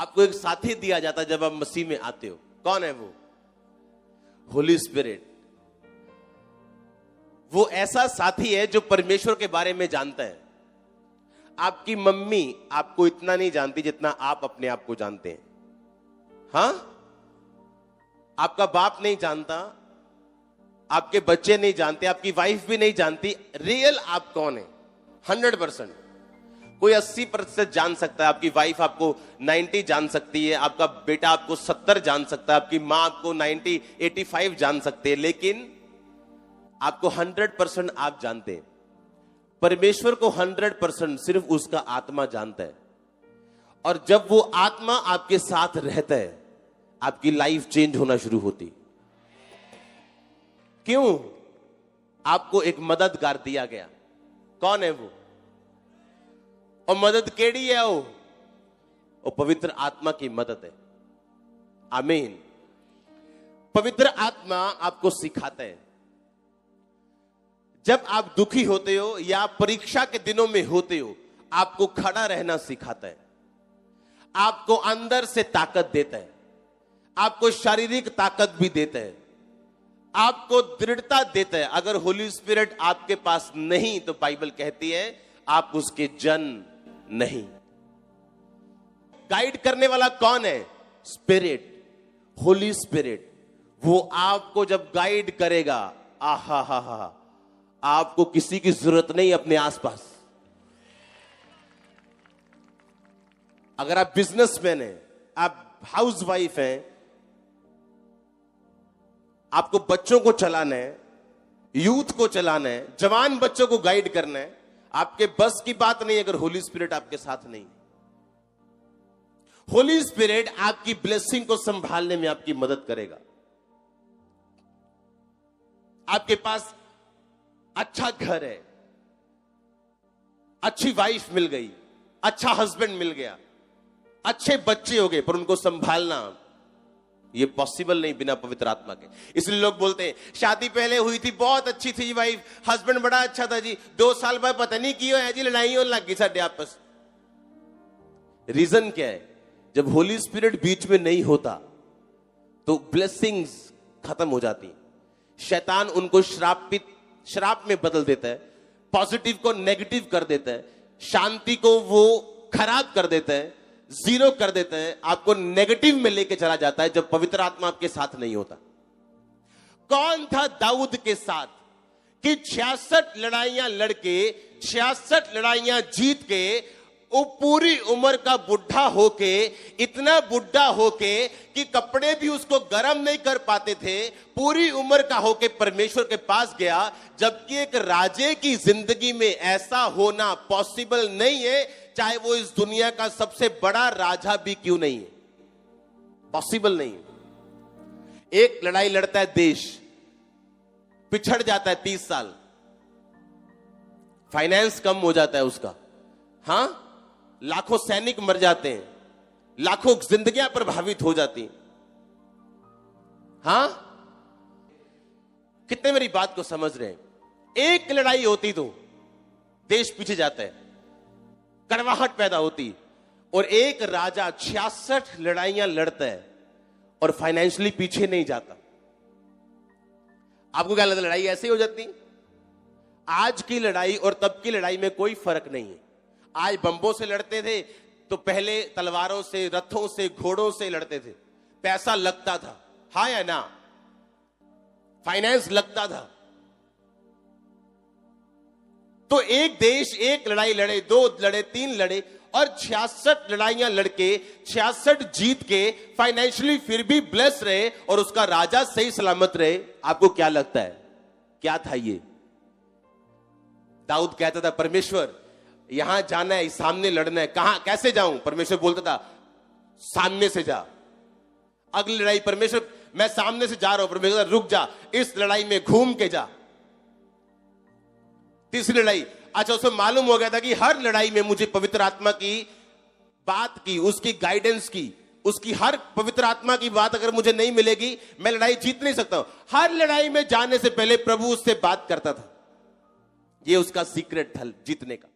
आपको एक साथी दिया जाता है जब आप मसीह में आते हो। कौन है वो? होली स्पिरिट। वो ऐसा साथी है जो परमेश्वर के बारे में जानता है। आपकी मम्मी आपको इतना नहीं जानती जितना आप अपने आप को जानते हैं। हां, आपका बाप नहीं जानता, आपके बच्चे नहीं जानते, आपकी वाइफ भी नहीं जानती रियल आप कौन है। 100%। कोई 80% जान सकता है, आपकी वाइफ आपको 90 जान सकती है, आपका बेटा आपको 70 जान सकता है, आपकी मां आपको 90 85 जान सकते हैं, लेकिन आपको 100% आप जानते हैं। परमेश्वर को 100% सिर्फ उसका आत्मा जानता है। और जब वो आत्मा आपके साथ रहता है, आपकी लाइफ चेंज होना शुरू होती। क्यों? आपको एक मददगार दिया गया। कौन है वो? और मदद केड़ी है वो पवित्र आत्मा की मदद है। आमीन। पवित्र आत्मा आपको सिखाता है। जब आप दुखी होते हो या परीक्षा के दिनों में होते हो, आपको खड़ा रहना सिखाता है, आपको अंदर से ताकत देता है, आपको शारीरिक ताकत भी देता है, आपको दृढ़ता देता है। अगर होली स्पिरिट आपके पास नहीं तो बाइबल कहती है आप उसके जन नहीं। गाइड करने वाला कौन है? Spirit, Holi spirit. वो आपको जब गाइड करेगा, आहा हा हा, आपको किसी की जरूरत नहीं अपने आसपास। अगर आप बिजनेसमैन हैं, आप हाउसवाइफ हैं, आपको बच्चों को चलाना है, यूथ को चलाना है, जवान बच्चों को गाइड करना है, आपके बस की बात नहीं अगर होली स्पिरिट आपके साथ नहीं। होली स्पिरिट आपकी ब्लेसिंग को संभालने में आपकी मदद करेगा। आपके पास अच्छा घर है, अच्छी वाइफ मिल गई, अच्छा हस्बैंड मिल गया, अच्छे बच्चे हो गए, पर उनको संभालना ये पॉसिबल नहीं बिना पवित्र आत्मा के। इसलिए लोग बोलते हैं शादी पहले हुई थी, बहुत अच्छी थी वाइफ, हस्बैंड बड़ा अच्छा था जी, 2 साल बाद पता नहीं क्यों है जी लड़ाई होने लग गई साढ़े आपस। रीजन क्या है? जब होली स्पिरिट बीच में नहीं होता तो ब्लेसिंग्स खत्म हो जाती। शैतान उनको श्राप में बदल देता है, पॉजिटिव को नेगेटिव कर देता है, शांति को वो खराब कर देता है, जीरो कर देता है, आपको नेगेटिव में लेके चला जाता है जब पवित्र आत्मा आपके साथ नहीं होता। कौन था दाऊद के साथ कि 66 लड़ाइयां लड़के 66 लड़ाइयां जीत के वो पूरी उम्र का बुढ़ा होके, इतना बुढ़ा होके कि कपड़े भी उसको गर्म नहीं कर पाते थे, पूरी उम्र का होके परमेश्वर के पास गया। जबकि एक राजे की जिंदगी में ऐसा होना पॉसिबल नहीं है, चाहे वो इस दुनिया का सबसे बड़ा राजा भी क्यों नहीं है, पॉसिबल नहीं है। एक लड़ाई लड़ता है देश, पिछड़ जाता है 30 साल, फाइनेंस कम हो जाता है उसका, हां, लाखों सैनिक मर जाते हैं, लाखों जिंदगियां प्रभावित हो जाती। हां, कितने मेरी बात को समझ रहे हैं? एक लड़ाई होती तो देश पीछे जाता है, कड़वाहट पैदा होती, और एक राजा 66 लड़ाइयां लड़ता है और फाइनेंशियली पीछे नहीं जाता। आपको क्या लगता है लड़ाई ऐसे ही हो जाती? आज की लड़ाई और तब की लड़ाई में कोई फर्क नहीं है। आज बंबों से लड़ते थे तो पहले तलवारों से, रथों से, घोड़ों से लड़ते थे, पैसा लगता था, हाँ या ना, फाइनेंस लगता था। तो एक देश एक लड़ाई लड़े, 2 लड़े, 3 लड़े, और 66 लड़ाइयां लड़के 66 जीत के फाइनेंशियली फिर भी ब्लेस रहे और उसका राजा सही सलामत रहे। आपको क्या लगता है क्या था ये? दाऊद कहता था परमेश्वर यहां जाना है, सामने लड़ना है, कहां कैसे जाऊं? परमेश्वर बोलता था सामने से जा। अगली लड़ाई परमेश्वर मैं सामने से जा रहा हूं, परमेश्वर रुक जा, इस लड़ाई में घूम के जा। तीसरी लड़ाई, अच्छा उसे मालूम हो गया था कि हर लड़ाई में मुझे पवित्र आत्मा की बात की, उसकी गाइडेंस की, उसकी हर पवित्र आत्मा की बात अगर मुझे नहीं मिलेगी मैं लड़ाई जीत नहीं सकता हूं। हर लड़ाई में जाने से पहले प्रभु उससे बात करता था। यह उसका सीक्रेट था जीतने का।